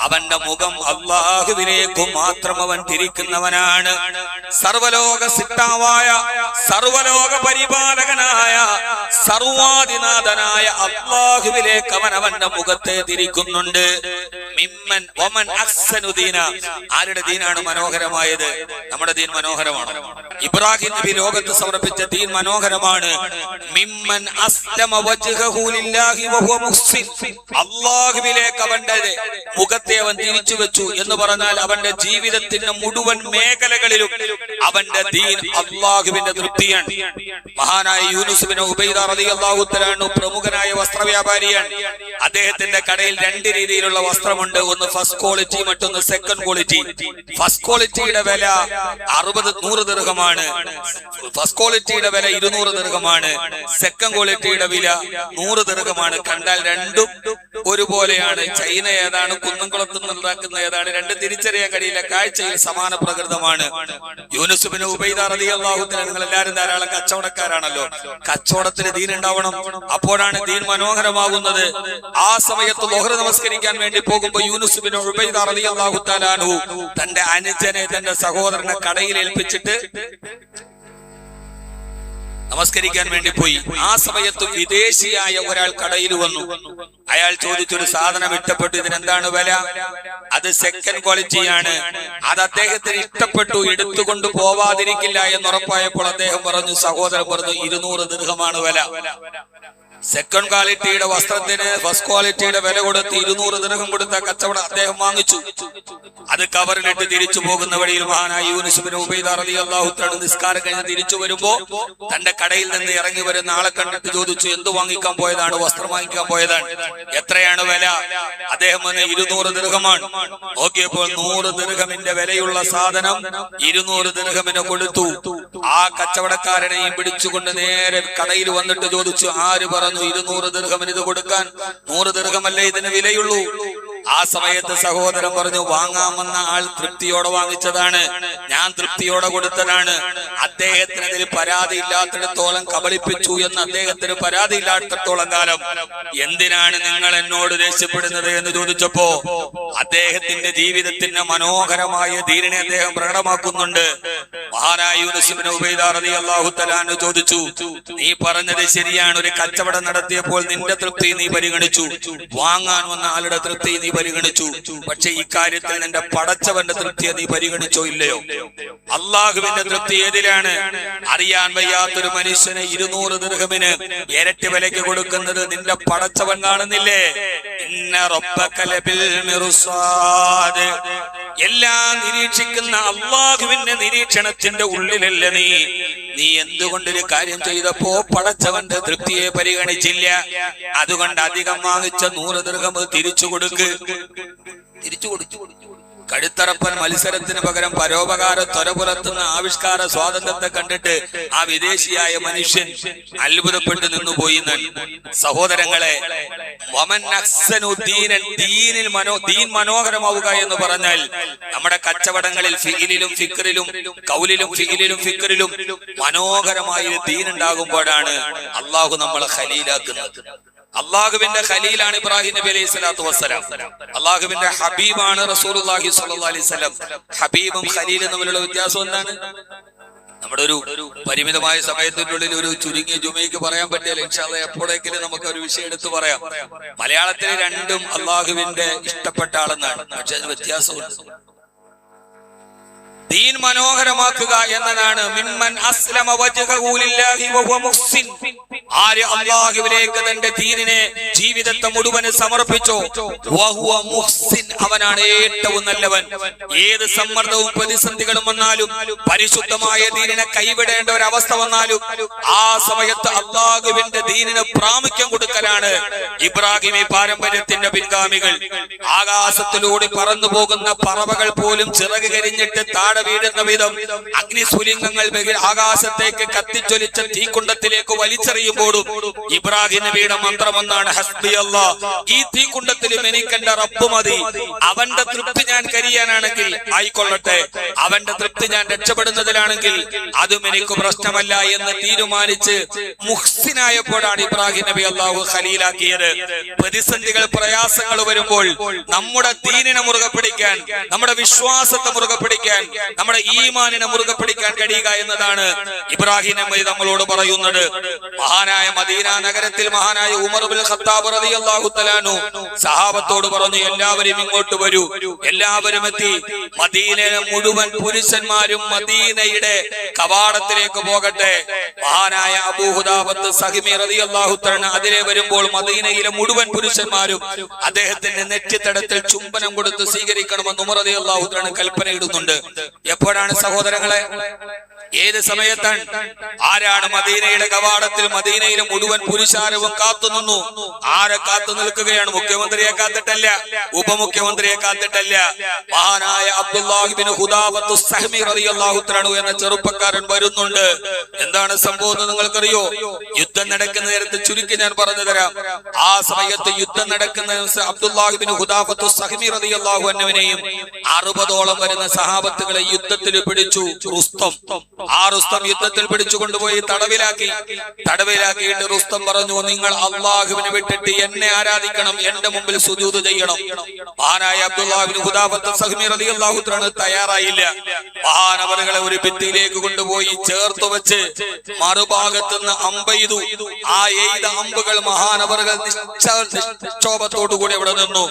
അവന്റെ മുഖം അല്ലാഹുവിലേക്ക് മാത്രം അവൻ തിരിക്കുന്നവനാണ്. സർവലോക സിട്ടാവായ, സർവലോക പരിപാലകനായ, സർവാധിനാഥനായ അല്ലാഹുവിലേക്ക് അവൻ അവന്റെ മുഖത്തെ തിരിക്കുന്നുണ്ട്. മിമ്മൻ വമൻ അഹ്സനു ദീന, ആരുടെ ദീനാണ് മനോഹരമായത്? നമ്മുടെ ദീൻ മനോഹരമാണ്. ഇബ്രാഹിം നബി ലോകത്ത് സമർപ്പിച്ച ദീൻ മനോഹരമാണ്. മിമ്മൻ അസ്ലമ വജ്ഹഹു ലില്ലാഹി വഹുവ മുഹ്സിൻ, അല്ലാഹുവിലേക്ക് അവന്റെ മുഖത്തെ അവൻ തിരിച്ചു വെച്ചു എന്ന് പറഞ്ഞാൽ അവന്റെ ജീവിതത്തിന്റെ മുഴുവൻ മേഖലകളിലും അവന്റെ ദീൻ അല്ലാഹുവിന്റെ തൃപ്തിയാണ്. മഹാനായ യൂനുസ് ബിൻ ഉബൈദ റളിയല്ലാഹു തആല അൻഹു പ്രമുഖനായ വസ്ത്രവ്യാപാരിയാണ്. അദ്ദേഹത്തിന്റെ കടയിൽ രണ്ട് രീതിയിലുള്ള വസ്ത്രമുണ്ട്. ഒന്ന് ഫസ്റ്റ് ക്വാളിറ്റി, മറ്റൊന്ന് സെക്കൻഡ് ക്വാളിറ്റി. ഫസ്റ്റ് ക്വാളിറ്റിയുടെ വില 100 ദിർഹമാണ്. ഫസ്റ്റ് ക്വാളിറ്റിയുടെ വില 200 ദിർഹമാണ്. സെക്കൻഡ് ക്വാളിറ്റിയുടെ വില 100 ദിർഹമാണ്. കണ്ടാൽ രണ്ടും ഒരുപോലെയാണ്. ചൈന ഏതാണ്, കുന്നംകുളത്ത് നിന്നുണ്ടാക്കുന്ന ഏതാണ്, രണ്ടും തിരിച്ചറിയാൻ കഴിയില്ല. കാഴ്ചയിൽ സമാന പ്രകൃതമാണ്. യൂനുസ് ബിൻ ഉബൈദ റളിയല്ലാഹു തആല, നിങ്ങൾ എല്ലാവരും ധാരാളം കച്ചവടക്കാരാണല്ലോ. കച്ചവടത്തിന് ദീൻ ഉണ്ടാവണം, അപ്പോഴാണ് ദീൻ മനോഹരമാകുന്നത്. ആ സമയത്ത് ളുഹർ നമസ്കരിക്കാൻ വേണ്ടി പോകുമ്പോൾ യൂനുസ് ബിൻ ഉബൈദ റളിയല്ലാഹു തആല അൻഹു തന്റെ അനുജനെ, തന്റെ സഹോദരനെ കടയിൽ ഏൽപ്പിച്ചിട്ട് നമസ്കരിക്കാൻ വേണ്ടി പോയി. ആ സമയത്ത് വിദേശിയായ ഒരാൾ കടയിൽ വന്നു. അയാൾ ചോദിച്ചൊരു സാധനം ഇഷ്ടപ്പെട്ടു. ഇതിനെന്താണ് വില? അത് സെക്കൻഡ് ക്വാളിറ്റിയാണ്. അത് അദ്ദേഹത്തിന് ഇഷ്ടപ്പെട്ടു, എടുത്തുകൊണ്ട് പോവാതിരിക്കില്ല എന്നുറപ്പായപ്പോൾ അദ്ദേഹം പറഞ്ഞു, സഹോദരൻ പറഞ്ഞു, 200 ദിർഹമാണ് വില. സെക്കൻഡ് ക്വാളിറ്റിയുടെ വസ്ത്രത്തിന് ഫസ്റ്റ് ക്വാളിറ്റിയുടെ വില കൊടുത്ത് 200 ദിർഹം കൊടുത്ത കച്ചവടം അദ്ദേഹം വാങ്ങിച്ചു. അത് കവറിലിട്ട് തിരിച്ചു പോകുന്ന വഴിയിൽ മഹാനായ യൂനുസ് ബിൻ ഉബൈദ റളിയല്ലാഹു തആല നിസ്കാരം കഴിഞ്ഞ് തിരിച്ചു വരുമ്പോ തന്റെ കടയിൽ നിന്ന് ഇറങ്ങി വരുന്ന ആളെ കണ്ടിട്ട് ചോദിച്ചു, എന്ത് വാങ്ങിക്കാൻ പോയതാണ്? വസ്ത്രം വാങ്ങിക്കാൻ പോയതാണ്. എത്രയാണ് വില? അദ്ദേഹം 200 ദിർഹമാണ്. നോക്കിയപ്പോൾ 100 ദിർഹമിന്റെ വിലയുള്ള സാധനം 200 ദിർഹമിന് കൊടുത്തു. ആ കച്ചവടക്കാരനെയും പിടിച്ചുകൊണ്ട് നേരെ കടയിൽ വന്നിട്ട് ചോദിച്ചു, ആര് പറഞ്ഞു 200 ദിർഹമിന് ഇത് കൊടുക്കാൻ? 100 ദിർഹമല്ലേ ഇതിന് വിലയുള്ളൂ? ആ സമയത്ത് സഹോദരൻ പറഞ്ഞു, വാങ്ങാമെന്ന ആൾ തൃപ്തിയോടെ വാങ്ങിച്ചതാണ്, ഞാൻ തൃപ്തിയോടെ കൊടുത്തതാണ്. അദ്ദേഹത്തിനെതിരെ പരാതി ഇല്ലാത്തിടത്തോളം കബളിപ്പിച്ചു എന്ന് അദ്ദേഹത്തിന് പരാതി ഇല്ലാത്തിടത്തോളം കാലം എന്തിനാണ് നിങ്ങൾ എന്നോട് ദേഷ്യപ്പെടുന്നത് എന്ന് ചോദിച്ചപ്പോ അദ്ദേഹത്തിന്റെ ജീവിതത്തിന്റെ മനോഹരമായ ദീനിനെ അദ്ദേഹം പ്രകടമാക്കുന്നുണ്ട്. മഹാനായ യൂനുസ് ഇബ്നു ഉബൈദ റളിയല്ലാഹു തആല അൻഹു ചോദിച്ചു, നീ പറഞ്ഞത് ശരിയാണ്, ഒരു കച്ചവടം നടത്തിയപ്പോൾ നിന്റെ തൃപ്തി നീ പരിഗണിച്ചു, വാങ്ങാൻ വന്ന ആളുടെ തൃപ്തി നീ പരിഗണിച്ചു, പക്ഷെ ഇക്കാര്യത്തിൽ നിന്റെ പടച്ചവന്റെ തൃപ്തിയെ നീ പരിഗണിച്ചോ ഇല്ലയോ? അള്ളാഹുവിന്റെ തൃപ്തി ഏതിലാണ്? അറിയാൻ വയ്യാത്തൊരു മനുഷ്യന് 200 ദിർഹമിന് ഇരട്ടി വിലയ്ക്ക് കൊടുക്കുന്നത് നിന്റെ പടച്ചവൻ കാണുന്നില്ലേ? ഇന്ന റബ്ബക ലബിൽ മിർസാദ്. എല്ലാം നിരീക്ഷിക്കുന്ന അള്ളാഹുവിന്റെ നിരീക്ഷണത്തിന്റെ ഉള്ളിലല്ല നീ എന്തുകൊണ്ടൊരു കാര്യം ചെയ്തപ്പോ പടച്ചവന്റെ തൃപ്തിയെ പരിഗണിച്ചില്ല? അതുകൊണ്ട് അധികം വാങ്ങിച്ച 100 ദിർഹം തിരിച്ചു കൊടുക്ക്. കഴുത്തറപ്പൻ മത്സരത്തിന് പകരം പരോപകാര ത്വര പുലർത്തുന്ന ആവിഷ്കാര സ്വാതന്ത്ര്യത്തെ കണ്ടിട്ട് ആ വിദേശിയായ മനുഷ്യൻ അത്ഭുതപ്പെട്ടു നിന്നുപോയി. സഹോദരങ്ങളെ, ദീൻ മനോഹരമാവുക എന്ന് പറഞ്ഞാൽ നമ്മുടെ കച്ചവടങ്ങളിൽ ഫിഇലിലും ഫിക്റിലും കൗലിലും ഫിഇലിലും ഫിക്റിലും മനോഹരമായ ദീൻ ഉണ്ടാകുമ്പോഴാണ് അള്ളാഹു നമ്മളെ ഖലീലാക്കുന്നത്. അള്ളാഹുവിന്റെ ഖലീലാണ് ഇബ്രാഹിം നബി അലൈഹി സ്വലാത്തു വസ്സലാം. അള്ളാഹുവിന്റെ ഹബീബാണ് റസൂലുള്ളാഹി സ്വല്ലല്ലാഹി അലൈഹി വസല്ലം. ഹബീബും ഖലീലും തമ്മിലുള്ള വ്യത്യാസം എന്താണ്? നമ്മുടെ ഒരു പരിമിതമായ സമയത്തിനുള്ളിൽ ഒരു ചുരുങ്ങിയ ജുമയ്ക്ക് പറയാൻ പറ്റിയാൽ ഇൻഷാ അല്ലാഹ് എപ്പോഴെങ്കിലും നമുക്ക് ഒരു വിഷയം എടുത്ത് പറയാം. മലയാളത്തിലെ രണ്ടും അള്ളാഹുവിന്റെ ഇഷ്ടപ്പെട്ട ആളെന്നാണ്, പക്ഷെ അതിന് വ്യത്യാസമുണ്ട്. ദീൻ മനോഹരമാക്കുക എന്നതാണ് മിമ്മൻ അസ്ലമ വജ്ഹഹു ലില്ലാഹി വഹുവ മുഹ്സിൻ. ആര് അല്ലാഹുവിലേക്ക് തന്റെ ദീനിനെ ജീവിതത്തെ മുഴുവൻ സമർപ്പിച്ചോ വഹുവ മുഹ്സിൻ, അവനാണ് ഏറ്റവും നല്ലവൻ. ഏത് സമ്മർദ്ദവും പ്രതിസന്ധികളും വന്നാലും പരിശുദ്ധമായ ദീനിനെ കൈവിടേണ്ട ഒരു അവസ്ഥ വന്നാലും ആ സമയത്ത് അല്ലാഹുവിന്റെ ദീനിന് പ്രാമുഖ്യം കൊടുക്കലാണ് ഇബ്രാഹിമി പാരമ്പര്യത്തിന്റെ പിൻഗാമികൾ. ആകാശത്തിലൂടെ പറന്നു പോകുന്ന പറവകൾ പോലും ചിറക് കരിഞ്ഞിട്ട് താഴെ വീഴുന്ന വിധം അഗ്നിസ്ഫുലിംഗങ്ങൾ ആകാശത്തേക്ക് കത്തിച്ചൊലിച്ച തീക്കുണ്ടത്തിലേക്ക് വലിച്ചെറിയുമ്പോഴും ഇബ്രാഹിം നബിയുടെ മന്ത്രമെന്നാണ് ഹസ്ബി അല്ലാഹ്. ഈ തീക്കുണ്ടത്തിലും എനിക്കെന്റെ റബ്ബ് മതി, അവന്റെ തൃപ്തി ഞാൻ കരിയാനാണെങ്കിൽ ആയിക്കൊള്ളട്ടെ, അവന്റെ തൃപ്തി ഞാൻ രക്ഷപ്പെടുന്നതിലാണെങ്കിൽ അതും എനിക്ക് പ്രശ്നമല്ല എന്ന് തീരുമാനിച്ച് മുഹ്സിനായപ്പോഴാണ് ഇബ്രാഹിം നബി അല്ലാഹു ഖലീലാക്കിയത്. പ്രതിസന്ധികൾ പ്രയാസങ്ങൾ വരുമ്പോൾ നമ്മുടെ ദീനിനെ മുറുകെ പിടിക്കാൻ, നമ്മുടെ വിശ്വാസത്തെ മുറുകെ പിടിക്കാൻ, നമ്മുടെ ഈമാനിനെ മുറുകെ പിടിക്കാൻ കഴിയുക എന്നതാണ് ഇബ്രാഹിം നബി നമ്മളോട് പറയുന്നത്. മഹാനായ മദീന നഗരത്തിൽ മഹാനായ ഉമർ ഇബ്നുൽ ഖത്താബ് റളിയല്ലാഹു തആല അൻഹു സഹാബത്തോട് പറഞ്ഞു, എല്ലാവരും ഇങ്ങോട്ട് വരൂ. എല്ലാവരും എത്തി. മദീനയിലെ മുഴുവൻ പുരുഷന്മാരും മദീനയുടെ കവാടത്തിലേക്ക് പോകട്ടെ. മഹാനായ അബൂ ഹുദാഫത്ത് സഹിമി റളിയല്ലാഹു തആല അതിലെ വരുമ്പോൾ മദീനയിലെ മുഴുവൻ പുരുഷന്മാരും അദ്ദേഹത്തിന്റെ നെറ്റിത്തടത്തിൽ ചുംബനം കൊടുത്ത് സ്വീകരിക്കണമെന്ന് ഉമർ റളിയല്ലാഹു തആല കൽപ്പന ഇടുന്നുണ്ട്. എപ്പോഴാണ് സഹോദരങ്ങളെ? ഏത് സമയത്താണ്? ആരാണ് മദീനയുടെ കവാടത്തിൽ മദീനയിലെ മുഴുവൻ പുരുഷാരവും കാത്തുനിന്നു? ആരെ കാത്തു നിൽക്കുകയാണ്? മുഖ്യമന്ത്രിയെ കാത്തിട്ടല്ല, ഉപമുഖ്യമന്ത്രിയെ കാത്തിട്ടല്ല. മഹാനായ അബ്ദുല്ലാഹി ഇബ്നു ഹുദാഫത്തു സഹ്മി റളിയല്ലാഹു തആല എന്ന ചെറുപ്പക്കാരൻ വരുന്നുണ്ട്. എന്താണ് സംഭവം എന്ന് നിങ്ങൾക്കറിയോ? യുദ്ധം നടക്കുന്ന നേരത്തെ ചുരുക്കി ഞാൻ പറഞ്ഞു തരാം. ആ സമയത്ത് യുദ്ധം നടക്കുന്ന അബ്ദുല്ലാഹി ഇബ്നു ഹുദാഫത്തു സഹ്മി റളിയല്ലാഹു അൻഹുവിനെയും 60ഓളം വരുന്ന സഹാബത്തുകളെ യുദ്ധത്തിൽ പിടിച്ചു റുസ്തം. ആ റുസ്തം യുദ്ധത്തിൽ പിടിച്ചുകൊണ്ടുപോയി തടവിലാക്കിയിട്ട് റുസ്തം പറഞ്ഞു, നിങ്ങൾ അള്ളാഹുവിനെ വിട്ടിട്ട് എന്നെ ആരാധിക്കണം, എന്റെ മുമ്പിൽ സുജൂദ് ചെയ്യണം. മഹാനായ അബ്ദുല്ലാഹി ഇബ്നു ഹുദാഫത്ത് സഹ്മി റളിയല്ലാഹു തആല തയ്യാറായില്ല. മഹാനവറുകളെ ഒരു ഭിത്തിയിലേക്ക് കൊണ്ടുപോയി ചേർത്ത് വെച്ച് മറുഭാഗത്തുനിന്ന് അമ്പെയ്തു. ആ എയ്ത അമ്പുകൾ മഹാനവറുകൾ നിക്ഷോഭത്തോടുകൂടി അവിടെ നിന്നു.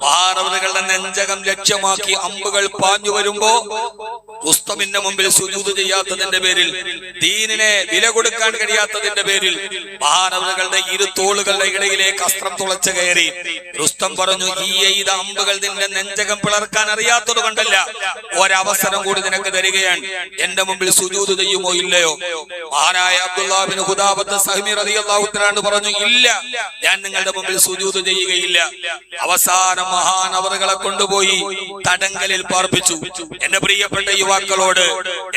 മഹാനവറുകളുടെ നെഞ്ചകം ലക്ഷ്യമാക്കി അമ്പുകൾ പാഞ്ഞു വരുമ്പോ റുസ്തമിന്റെ മുമ്പിൽ സുജൂദ് ചെയ്യാത്തതിന്റെ പേരിൽ, ദീനിനെ വില കൊടുക്കാൻ കഴിയാത്തതിന്റെ പേരിൽ മഹാനവറുകളുടെ ഇരു തോളുകളുടെ ഇടയിലേക്ക് അസ്ത്രം തുളച്ചു കയറി. റുസ്തം പറഞ്ഞു, ഈ എയ്ത അമ്പുകൾ നിന്റെ നെഞ്ചകം പിളർക്കാൻ അറിയാത്തത് കൊണ്ടല്ല, ഒരവസരം കൂടി നിനക്ക് തരികയാണ്, എന്റെ മുമ്പിൽ സുജൂദ് ചെയ്യുമോ ഇല്ലയോ? മഹാനായ അബ്ദുല്ലാഹി ഇബ്നു ഹുദാഫത്ത് സഹ്മി റളിയല്ലാഹു തആല പറഞ്ഞു, ഇല്ല, ഞാൻ നിങ്ങളുടെ മുമ്പിൽ സുജൂദ് ചെയ്യുകയില്ല. അവസാനം മഹാനവറുകളെ കൊണ്ടുപോയി തടങ്കലിൽ പാർപ്പിച്ചു. എന്റെ പ്രിയപ്പെട്ട യുവാക്കളോട്,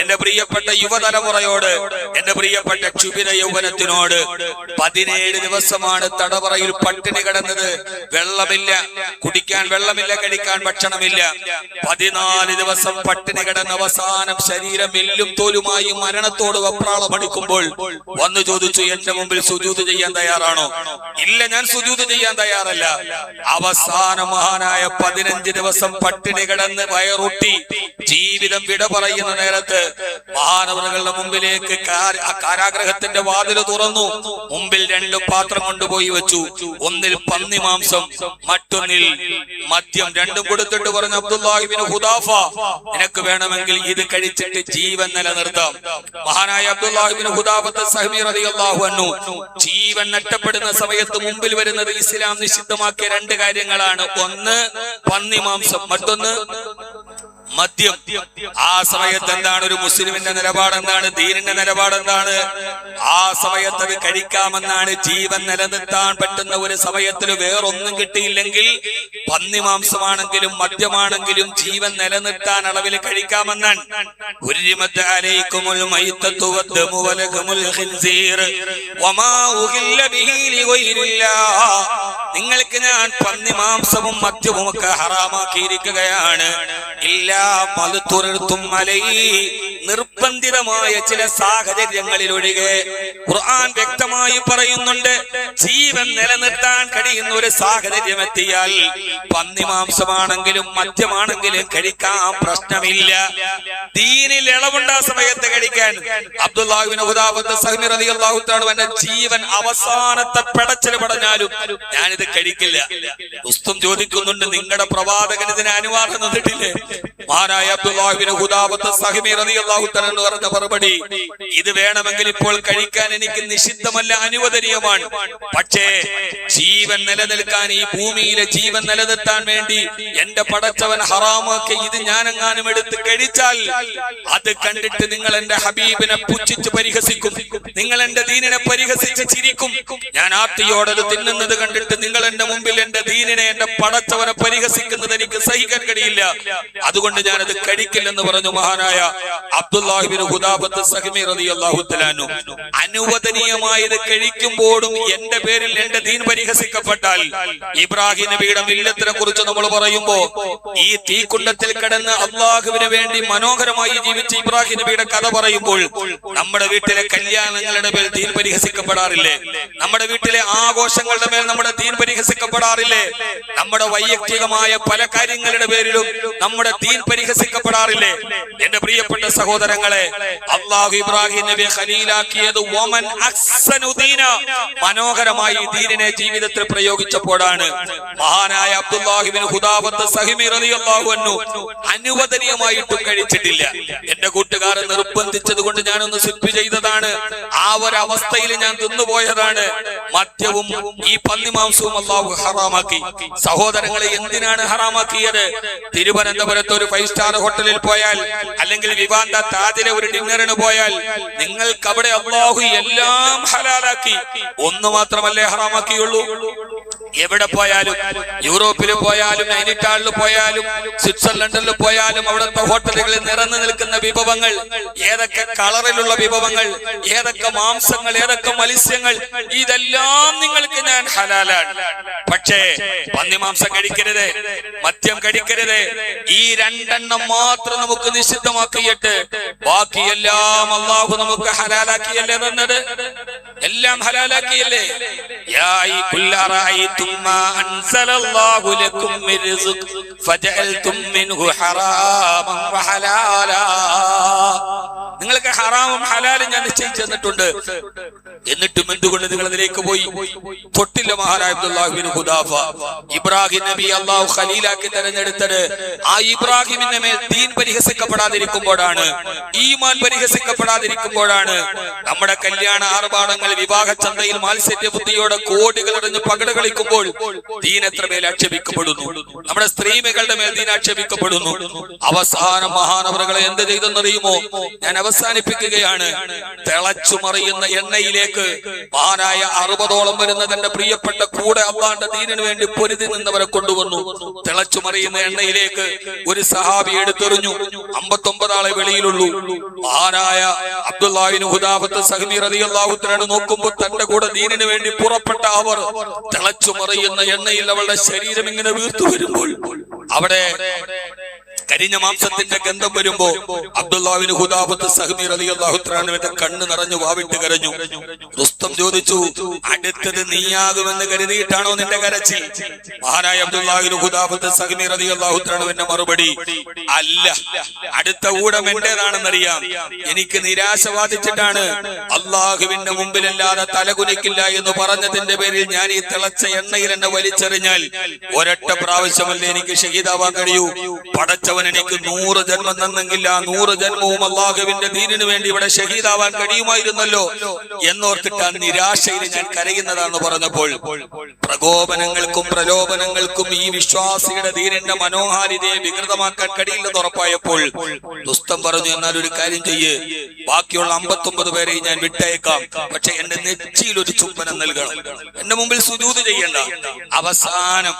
എന്റെ പ്രിയപ്പെട്ട യുവതലമുറയോട് യുവാക്കളോട്, എന്റെ പ്രിയപ്പെട്ട ക്ഷുഭിത യൗവനത്തിനോട്, 17 ദിവസമാണ് തടവറയിൽ പട്ടിണി കിടന്നത്. വെള്ളമില്ല, കുടിക്കാൻ വെള്ളമില്ല, കഴിക്കാൻ ഭക്ഷണമില്ല. 14 ദിവസം പട്ടിണി കിടന്ന അവസാനം ശരീരം എല്ലും തോലുമായി മരണത്തോട് വെപ്രാളമടിക്കുമ്പോൾ വന്നു ചോദിച്ചു, എന്റെ മുമ്പിൽ സുജൂദ് ചെയ്യാൻ തയ്യാറാണോ? ഇല്ല, ഞാൻ സുജൂദ് ചെയ്യാൻ തയ്യാറല്ല. അവസാന മഹാനായ 15 ദിവസം പട്ടിണി കിടന്ന് വയറൊട്ടി ജീവിതം വിട പറയുന്ന നേരത്ത് മഹാനവറുകളുടെ മുമ്പിലേക്ക് കാരാഗ്രഹത്തിന്റെ വാതില് തുറന്നു. മുമ്പിൽ 2 പാത്രം കൊണ്ടുപോയി വെച്ചു. ഒന്നിൽ പന്നി മാംസം, മറ്റൊന്നിൽ മദ്യം. രണ്ടും കൊടുത്തിട്ട് പറഞ്ഞു, അബ്ദുല്ലാഹി ഇബ്നു ഹുദാഫ, നിനക്ക് വേണമെങ്കിൽ ഇത് കഴിച്ചിട്ട് ജീവൻ നിലനിർത്താം. മഹാനായ അബ്ദുല്ലാഹി ഇബ്നു ഹുദാഫത്ത് സഹ്മി റളിയല്ലാഹു അൻഹു ജീവൻ നഷ്ടപ്പെടുന്ന സമയത്ത് മുമ്പിൽ വരുന്നത് ഇസ്ലാം നിഷിദ്ധമാക്കിയ 2 കാര്യങ്ങളാണ്. ഒന്ന് പന്നി മാംസം, മറ്റൊന്ന് മദ്യം. ആ സമയത്ത് എന്താണ് ഒരു മുസ്ലിമിന്റെ നിലപാട്? എന്താണ് ദീനിന്റെ നിലപാട്? എന്താണ്? ആ സമയത്ത് അത് കഴിക്കാമെന്നാണ്. ജീവൻ നിലനിർത്താൻ പറ്റുന്ന ഒരു സമയത്തിൽ വേറൊന്നും കിട്ടിയില്ലെങ്കിൽ പന്നി മാംസമാണെങ്കിലും മദ്യമാണെങ്കിലും ജീവൻ നിലനിർത്താൻ അളവിൽ കഴിക്കാമെന്നാണ്. നിങ്ങൾക്ക് ഞാൻ പന്നി മാംസവും മദ്യവും ഒക്കെ ഹറാമാക്കിയിരിക്കുകയാണ്. നിർബന്ധിതമായ ചില സാഹചര്യങ്ങളിൽ ഒഴികെ ഖുർആൻ വ്യക്തമായി പറയുന്നുണ്ട്, ജീവൻ നിലനിർത്താൻ കഴിയുന്ന ഒരു സാഹചര്യം എത്തിയാൽ പന്നി മാംസമാണെങ്കിലും മദ്യമാണെങ്കിലും കഴിക്കാൻ പ്രശ്നമില്ല. ദീനിൽ ഇളവുണ്ട സമയത്ത് കഴിക്കാൻ. അബ്ദുല്ലാഹി ഇബ്നു ഹുദാഫത്ത് സഹ്മി റളിയല്ലാഹു തആല അവന്റെ ജീവൻ അവസാനത്തെ പെടച്ചിൽ പടഞ്ഞാലും ഞാനിത് കഴിക്കില്ല. ഉസ്തും ചോദിക്കുന്നുണ്ട്, നിങ്ങളുടെ പ്രവാചകൻ ഇതിന് അനുവാദം തന്നിട്ടില്ലേ? മഹാനായ അബ്ദുല്ലാഹി ഇബ്നു ഹുദാഫത്ത് സഹ്മി റളിയല്ലാഹു തആല പറഞ്ഞ മറുപടി, ഇത് വേണമെങ്കിൽ ഇപ്പോൾ കഴിക്കാൻ എനിക്ക് നിഷിദ്ധമല്ല, അനുവദനീയമാണ്. പക്ഷേ ജീവൻ നിലനിൽക്കാൻ, ഈ ഭൂമിയിലെ ജീവൻ നിലനിർത്താൻ വേണ്ടി എന്റെ പടച്ചവൻ ഹറാമാക്കി ഇത് ഞാനെങ്ങാനും എടുത്ത് കഴിച്ചാൽ അത് കണ്ടിട്ട് നിങ്ങൾ എന്റെ ഹബീബിനെ പുച്ഛിച്ച് പരിഹസിക്കും, നിങ്ങൾ എന്റെ ദീനിനെ പരിഹസിച്ച് ചിരിക്കും. ഞാൻ ആർത്തിയോടത് തിന്നുന്നത് കണ്ടിട്ട് നിങ്ങൾ എന്റെ മുമ്പിൽ എന്റെ ദീനിനെ, എന്റെ പടച്ചവനെ പരിഹസിക്കുന്നത് എനിക്ക് സഹിക്കാൻ കഴിയില്ല. അതുകൊണ്ട് ഞാനത് കഴിക്കില്ലെന്ന് പറഞ്ഞു മഹാനായ അബ്ദുല്ലാഹി ഇബ്നു ഹുദാഫത്ത് സഹ്മി റളിയല്ലാഹു തആല അൻഹു. അനുവദനീയമായത് കഴിക്കുമ്പോഴും എന്റെ പേരിൽ എന്റെ ദീൻ പരിഹസിക്കപ്പെട്ടാൽ, ഇബ്രാഹിം നബിയുടെ മില്ലത്തിനെ കുറിച്ച് നമ്മൾ പറയുമ്പോ ഈ തീക്കുണ്ടത്തിൽ കിടന്ന് അള്ളാഹുവിന് വേണ്ടി മനോഹരമായി ജീവിച്ച ഇബ്രാഹിം നബിയുടെ കഥ പറയുമ്പോൾ നമ്മുടെ വീട്ടിലെ കല്യാണങ്ങളുടെ മേൽ ദീൻ പരിഹസിക്കപ്പെടാറില്ലേ? നമ്മുടെ വീട്ടിലെ ആഘോഷങ്ങളുടെ മേൽ നമ്മുടെ ദീൻ പരിഹസിക്കപ്പെടാറില്ലേ? നമ്മുടെ വൈയക്തികമായ പല കാര്യങ്ങളുടെ പേരിലും നമ്മുടെ ദീൻ പരിഹസിക്കപ്പെടാറില്ലേ? എന്റെ പ്രിയപ്പെട്ട സഹോദരങ്ങളെ, അല്ലാഹു ഇബ്രാഹിം നബിയെ ഖലീലാക്കിയത് വമൻ അഹ്സനു ദീന, മനോഹരമായി ദീനിനെ ജീവിതത്തിൽ പ്രയോഗിച്ചപ്പോഴാണ്. മഹാനായ അബ്ദുല്ലാഹി ഇബ്നു ഹുദാഫത്ത് സഹ്മി റളിയല്ലാഹു അൻഹു അനുവദനീയമായിട്ടും കഴിച്ചിട്ടില്ല. എന്റെ കൂട്ടുകാരൻ നിർബന്ധിച്ചത് കൊണ്ട് ഞാനൊന്ന് സിപ്പ് ചെയ്തതാണ്. ആ ഒരു അവസ്ഥയിൽ ഞാൻ തിന്നുപോയതാണ്. മദ്യവും ഈ പന്നി മാംസവും അല്ലാഹു ഹറാമാക്കി. സഹോദരങ്ങളെ, എന്തിനാണ് ഹറാമാക്കിയത്? തിരുവനന്തപുരത്ത് ഒരു 5 സ്റ്റാർ ഹോട്ടലിൽ പോയാൽ, അല്ലെങ്കിൽ വിവാന്ത താജിലെ ഒരു ഡിന്നറിന് പോയാൽ നിങ്ങൾക്ക് അവിടെ അല്ലാഹു എല്ലാം ഹലാലാക്കി. ഒന്ന് മാത്രമല്ലേ ഹറാമാക്കിയുള്ളൂ? എവിടെ പോയാലും, യൂറോപ്പിൽ പോയാലും, നൈനിറ്റാളിൽ പോയാലും, സ്വിറ്റ്സർലൻഡിൽ പോയാലും, അവിടുത്തെ ഹോട്ടലുകളിൽ നിറഞ്ഞു നിൽക്കുന്ന വിഭവങ്ങൾ, ഏതൊക്കെ കളറിലുള്ള വിഭവങ്ങൾ, ഏതൊക്കെ മാംസങ്ങൾ, ഏതൊക്കെ മത്സ്യങ്ങൾ, ഇതെല്ലാം നിങ്ങൾക്ക് ഞാൻ ഹലാലാണ്. പക്ഷേ പന്നിമാംസം കഴിക്കരുത്, മദ്യം കഴിക്കരുത്. ഈ 2 എണ്ണം മാത്രം നമുക്ക് നിഷിദ്ധമാക്കിയിട്ട് ബാക്കിയെല്ലാം അല്ലാഹു നമുക്ക് ഹലാലാക്കിയല്ലേ തന്നത്? എല്ലാം ഹലാലാക്കിയല്ലേ? യാ കുല്ല റഅയ്തും മാ അൻസലല്ലാഹു ലക്കും മിൻ റിസ്ഖ് ഫജഅൽതും മിൻഹു ഹറാമൻ വഹലാലാ. നിങ്ങൾക്ക് ഹറാമും ഹലാലും ഞാൻ നിശ്ചയിച്ചു തന്നിട്ടുണ്ട്. എന്നിട്ടും എന്തുകൊണ്ട് നിങ്ങൾ അതിലേക്ക് പോയി? തൊട്ടില്ല മഹാനായ അബ്ദുല്ലാഹി ഇബ്നു ഹുദാഫ. ഇബ്രാഹിം നബി അല്ലാഹു ഖലീലാക്കി തെരഞ്ഞെടുത്തത് ആ ഇബ്രാഹിമിന്റെ മേൽ ദീൻ പരിഹസിക്കപ്പെടാതിരിക്കുമ്പോഴാണ്, ഈമാൻ പരിഹസിക്കപ്പെടാതിരിക്കുമ്പോഴാണ്. നമ്മുടെ കല്യാണ ആർഭാടങ്ങൾ, വിവാഹ ചന്തയിൽ മാത്സര്യ ബുദ്ധിയോടെ കോടികൾ എറിഞ്ഞ് പകട കളിക്കുമ്പോൾ ദീൻ എത്രമേൽ ആക്ഷേപിക്കപ്പെടുന്നു. നമ്മുടെ സ്ത്രീമകളുടെ മേൽ ദീൻ ആക്ഷേപിക്കപ്പെടുന്നു. അവസാനം മഹാനവറുകളെ എന്ത് ചെയ്തെന്നറിയുമോ? ഞാൻ അവസാനിപ്പിക്കുകയാണ്. തിളച്ചുമറിയുന്ന എണ്ണയിലേക്ക് മഹാനായ 60ഓളം വരുന്ന തന്റെ പ്രിയപ്പെട്ട കൂടെ അള്ളാന്റെ ദീനിനു വേണ്ടി പൊരുതി നിന്നവരെ കൊണ്ടുവന്നു. തിളച്ചുമറിയുന്ന എണ്ണയിലേക്ക് ഒരു സഹാബി എടുത്തെറിഞ്ഞു. 59 ആളെ വെളിയിലുള്ളൂ. മഹാനായ അബ്ദുല്ലാഹിബ്നു ഹുദാഫത്ത് സഹ്മി റളിയല്ലാഹു തആല നോക്കുമ്പോൾ തന്റെ കൂടെ ദീനിനു വേണ്ടി പുറപ്പെട്ട അവർ തിളച്ചുമറിയുന്ന എണ്ണയിൽ അവളുടെ ശരീരം ഇങ്ങനെ വീർത്തു വരുമ്പോൾ, അവിടെ കരിഞ്ഞ മാംസത്തിന്റെ ഗന്ധം വരുമ്പോ അബ്ദുല്ലാഹിബ്നു ഹുദാഫത്ത് സഹ്മി റളിയല്ലാഹു തആലയുടെ കണ്ണ് നിറഞ്ഞു വാവിട്ട് കരഞ്ഞു. റുസ്തം ചോദിച്ചു, അടുത്തത് നീയാകുമെന്ന് കരുതിയിട്ടാണോ നിന്റെ കരച്ചിൽ? മഹാനായ അബ്ദുല്ലാഹിബ്നു ഹുദാഫത്ത് സഹ്മി റളിയല്ലാഹു തആലയുടെ മറുപടി, അല്ല, അടുത്ത ഊഴം എന്റേതാണെന്നറിയാം. എനിക്ക് നിരാശ ബാധിച്ചിട്ടാണ് അള്ളാഹുവിന്റെ മുമ്പിലല്ലാതെ തലകുനിക്കില്ല എന്ന് പറഞ്ഞതിന്റെ പേരിൽ ഞാൻ ഈ തിളച്ച എണ്ണയിൽ എന്നെ വലിച്ചെറിഞ്ഞാൽ ഒരൊറ്റ പ്രാവശ്യമല്ലേ എനിക്ക് ഷഹീദാവാൻ കഴിയൂ. പടച്ചവൻ എനിക്ക് 100 ജന്മം തന്നെങ്കിൽ ആ 100 ജന്മവും അള്ളാഹുവിന്റെ ദീനിനു വേണ്ടി ഇവിടെ ഷഹീദാവാൻ കഴിയുമായിരുന്നല്ലോ എന്നോർത്തിട്ട് ആ നിരാശയിൽ ഞാൻ കരയുന്നതാണെന്ന് പറഞ്ഞപ്പോൾ, പ്രകോപനങ്ങൾക്കും പ്രലോഭനങ്ങൾക്കും ഈ വിശ്വാസിയുടെ ദീനിന്റെ മനോഹാരിതയെ വികൃതമാക്കാൻ കഴിയില്ലെന്ന് ഉറപ്പായപ്പോൾ ദുസ്തം പറഞ്ഞു, എന്നാൽ ഒരു കാര്യം ചെയ്യ്, ബാക്കിയുള്ള 59 പേരെ ഞാൻ വിട്ടയക്കാം, പക്ഷെ എന്റെ നെറ്റിയിൽ ഒരു ചുംബനം നൽകണം, എന്റെ മുമ്പിൽ സുജൂദ് ചെയ്യണ്ട. അവസാനം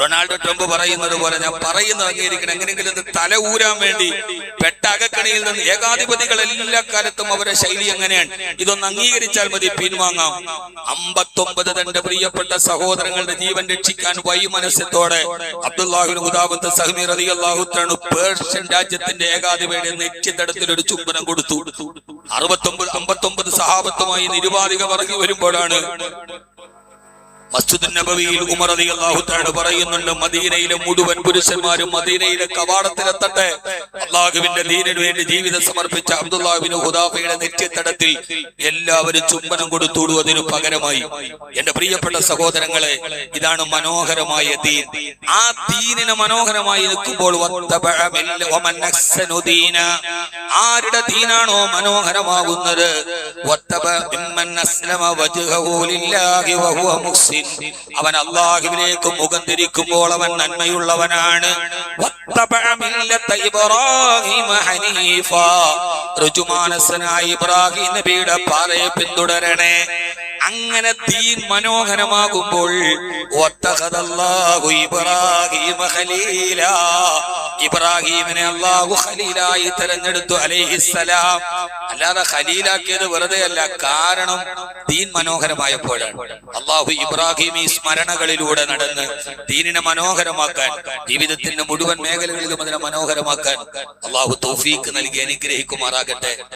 ഡൊണാൾഡ് ട്രംപ് പറയുന്നത് പോലെ ഞാൻ പറയുന്നത് അംഗീകരിക്കണം, എങ്ങനെയെങ്കിലും തല ഊരാൻ വേണ്ടി പെട്ട അകക്കണിയിൽ നിന്ന് ഏകാധിപതികൾ എല്ലാ കാലത്തും അവരുടെ ശൈലി എങ്ങനെയാണ്, ഇതൊന്ന് അംഗീകരിച്ചാൽ മതി, പിൻവാങ്ങാം. 59 തന്റെ പ്രിയപ്പെട്ട സഹോദരങ്ങളുടെ ജീവൻ രക്ഷിക്കാൻ വൈമനസ്യത്തോടെ അബ്ദുല്ലാഹിബ്നു ഹുദാഫത്ത് സഹ്മി റളിയല്ലാഹു തആല പേർഷ്യൻ രാജ്യത്തിന്റെ ഏകാധിപതിയുടെ നെറ്റിത്തടത്തിൽ ഒരു ചുംബനം കൊടുത്തു. 59 സഹാബത്തുമായി നിരുപാധിക പറഞ്ഞു വരുമ്പോഴാണ് മസ്ജിദുൻ നബവിയിൽ ഉമർ റളിയല്ലാഹു തആല പറയുന്നുണ്ട്, മദീനയിലെ മുഴുവൻ പുരുഷന്മാരും മദീനയിലെ കവാടത്തിലെത്തട്ടെ. അല്ലാഹുവിന്റെ ദീനിനു വേണ്ടി ജീവിതം സമർപ്പിച്ച അബ്ദുല്ലാഹിബ്നു ഹുദാഫയുടെ നെറ്റിത്തടത്തിൽ എല്ലാവരും ചുംബനം കൊടുത്തോളൂ. അതിനു പകരമായി എന്റെ പ്രിയപ്പെട്ട സഹോദരങ്ങളെ, ഇതാണ് മനോഹരമായ ദീൻ. ആ ദീനിനെ മനോഹരമായി നിൽക്കുമ്പോൾ ആരുടെ ദീനാണോ മനോഹരമാകുന്നത്, അവൻ അല്ലാഹുവിലേക്ക് മുഖം തിരിക്കുമ്പോൾ അവൻ നന്മയുള്ളവനാണ്. ഋജുമാനസനായ ഇബ്രാഹിം നബിയുടെ പാതയെ പിന്തുടരണേ. അങ്ങനെ ദീൻ മനോഹരമാകുമ്പോൾ ഇബ്രാഹിമിനെ അല്ലാഹു ഖലീലായി തെരഞ്ഞെടുത്തു അലൈഹിസ്സലാം. അല്ലാതെ ഖലീലാക്കിയത് വെറുതെ അല്ല, കാരണം ദീൻ മനോഹരമായപ്പോഴാണ്. അല്ലാഹു ഇബ്രാഹിമി സ്മരണകളിലൂടെ നടന്ന് ദീനിനെ മനോഹരമാക്കാൻ, ജീവിതത്തിന്റെ മുഴുവൻ മേഖലകളിലും അതിനെ മനോഹരമാക്കാൻ അല്ലാഹു തൗഫീഖ് നൽകി അനുഗ്രഹിക്കുമാറാകട്ടെ.